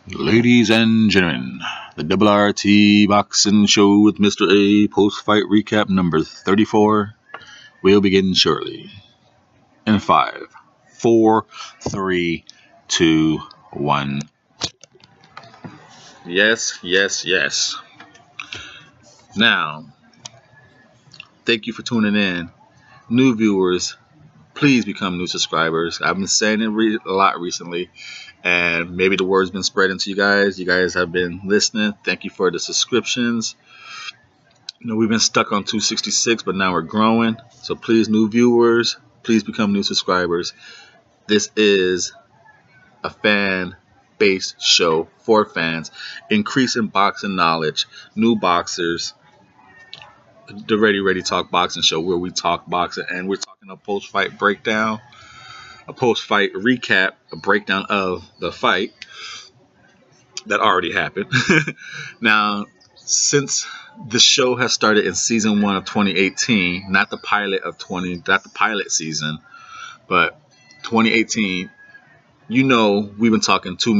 Ladies and gentlemen, the Double RT Boxing Show with Mr. A post-fight recap number 34 will begin shortly. In 5, 4, 3, 2, 1. Yes. Now, thank you for tuning in. New viewers, please become new subscribers. I've been saying it a lot recently, and maybe the word's been spreading to you guys. You guys have been listening. Thank you for the subscriptions. We've been stuck on 266, but now we're growing. So please, new viewers, please become new subscribers. This is a fan-based show for fans, increasing boxing knowledge, new boxers, the Ready Talk Boxing Show, where we talk boxing, and we're talking a post-fight breakdown, a post-fight recap, a breakdown of the fight that already happened. Now, since the show has started in season 1 of 2018, not the pilot season, but 2018, we've been talking two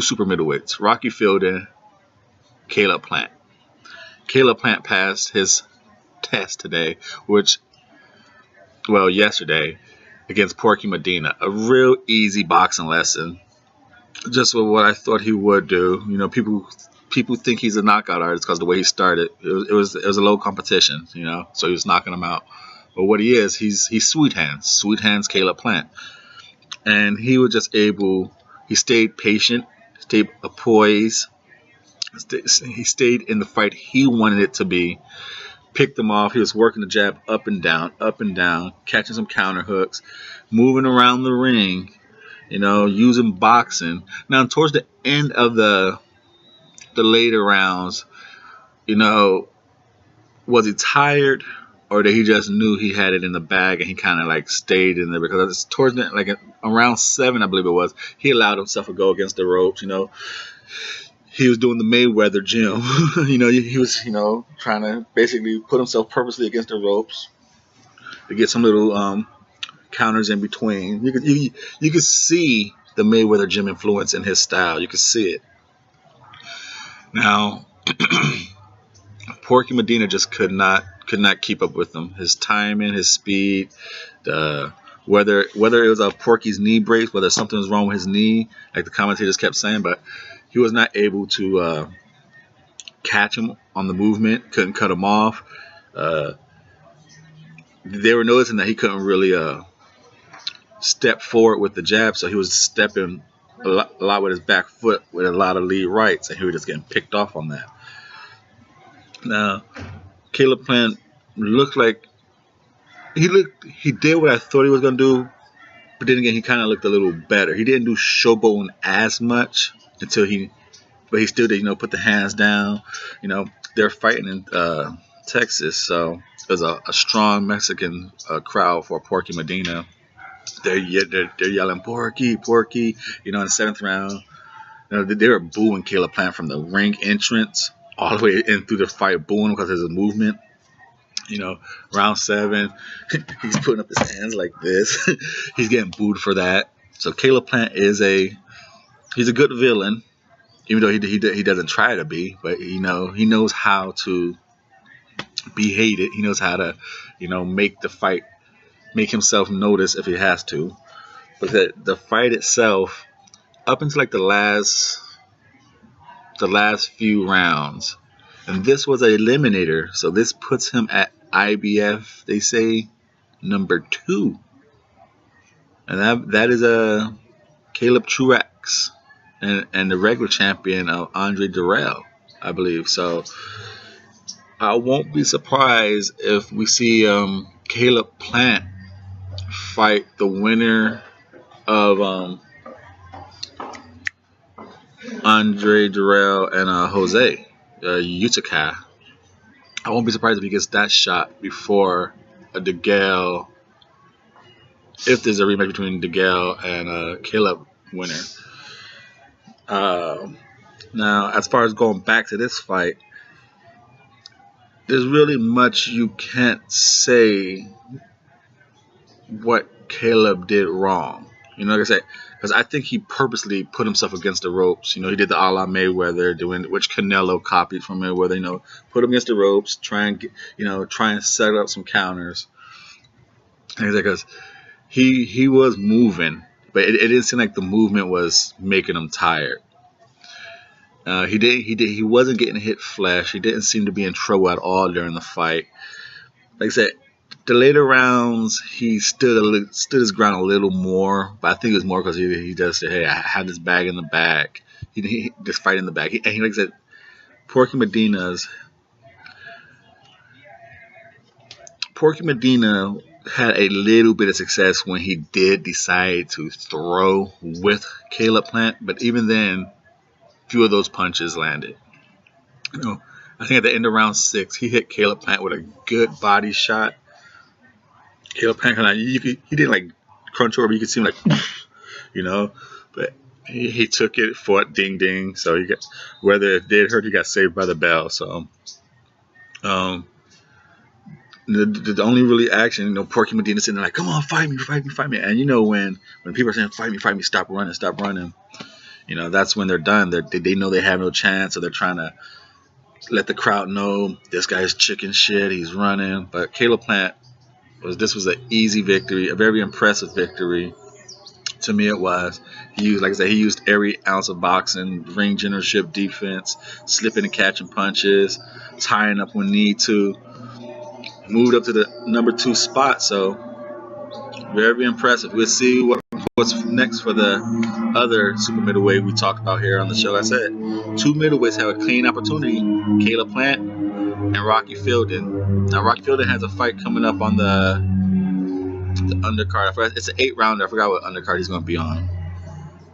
super middleweights, Rocky Fielding, Caleb Plant. Caleb Plant passed his test today, yesterday, against Porky Medina. A real easy boxing lesson, just with what I thought he would do. People think he's a knockout artist because the way he started. It was a low competition, so he was knocking them out. But what he is, he's sweet hands Caleb Plant. And he was just he stayed patient, stayed poised, he stayed in the fight he wanted it to be, picked them off. He was working the jab up and down, catching some counter hooks, moving around the ring, using boxing. Now, towards the end of the later rounds, was he tired, or did he just knew he had it in the bag and he kind of stayed in there? Because it's towards the, around 7, I believe it was, he allowed himself to go against the ropes. He was doing the Mayweather gym. He was trying to basically put himself purposely against the ropes to get some little counters in between. You could see the Mayweather gym influence in his style. You could see it. Now, Porky Medina just could not keep up with him. His timing, his speed, whether it was a Porky's knee brace, whether something was wrong with his knee, like the commentators kept saying, but he was not able to catch him on the movement, couldn't cut him off. They were noticing that he couldn't really step forward with the jab, so he was stepping a lot with his back foot with a lot of lead rights, and he was just getting picked off on that. Now, Caleb Plant looked like he did what I thought he was going to do, but then again, he kind of looked a little better. He didn't do showboating as much but he still did, put the hands down. They're fighting in Texas, so there's a strong Mexican crowd for Porky Medina. They're yelling Porky, in the 7th round. They were booing Caleb Plant from the ring entrance all the way in through the fight, booing him because of his movement. Round 7, he's putting up his hands like this. He's getting booed for that. So Caleb Plant he's a good villain, even though he doesn't try to be. But he knows how to be hated. He knows how to make himself notice if he has to. But the fight itself, up until the last few rounds, and this was an eliminator, so this puts him at IBF, they say, number 2. And that is Caleb Truax and the regular champion of Andre Durrell, I believe. So I won't be surprised if we see Caleb Plant fight the winner of Andre Durrell and Jose Utica. I won't be surprised if he gets that shot before DeGale, if there's a rematch between DeGale and Caleb winner. Now, as far as going back to this fight, there's really much you can't say what Caleb did wrong. Like I said, because I think he purposely put himself against the ropes. You know, he did the a la Mayweather, which Canelo copied from Mayweather. You know, put him against the ropes, try and set up some counters. And he's like, 'cause he was moving, but it didn't seem like the movement was making him tired. He wasn't getting hit flesh. He didn't seem to be in trouble at all during the fight. Like I said, the later rounds he stood his ground a little more, but I think it was more because he just said, "Hey, I had this bag in the bag." He this fight in the bag. And he like I said, Porky Medina had a little bit of success when he did decide to throw with Caleb Plant, but even then, few of those punches landed. You know, I think at the end of round 6, he hit Caleb Plant with a good body shot. Caleb Plant he didn't like crunch over, but you could see him like, you know, but he took it, fought, ding ding. So he got, whether it did hurt, he got saved by the bell. So, the only really action, you know, Porky Medina sitting there like, come on, fight me, fight me, fight me. And you know, when people are saying, fight me, stop running. You know, that's when they're done. They know they have no chance, so they're trying to let the crowd know this guy's chicken shit. He's running. But Caleb Plant this was an easy victory, a very impressive victory. To me, it was. He used every ounce of boxing, ring generalship, defense, slipping and catching punches, tying up when need to. Moved up to the number 2 spot, so very impressive. We'll see what's next for the other super middleweight we talked about here on the show. Like I said, 2 middleweights have a clean opportunity: Caleb Plant and Rocky Fielding. Now, Rocky Fielding has a fight coming up on the undercard. It's an 8-rounder. I forgot what undercard he's going to be on.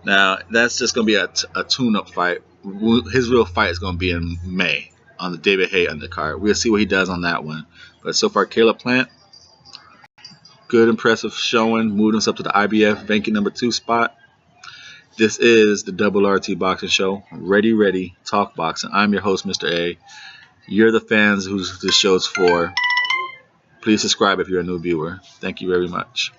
Now, that's just going to be a tune-up fight. His real fight is going to be in May on the David Haye undercard. We'll see what he does on that one. But so far, Caleb Plant, good, impressive showing. Moved us up to the IBF ranking number 2 spot. This is the Double RT Boxing Show. Ready, talk boxing. I'm your host, Mr.A. You're the fans who this show's for. Please subscribe if you're a new viewer. Thank you very much.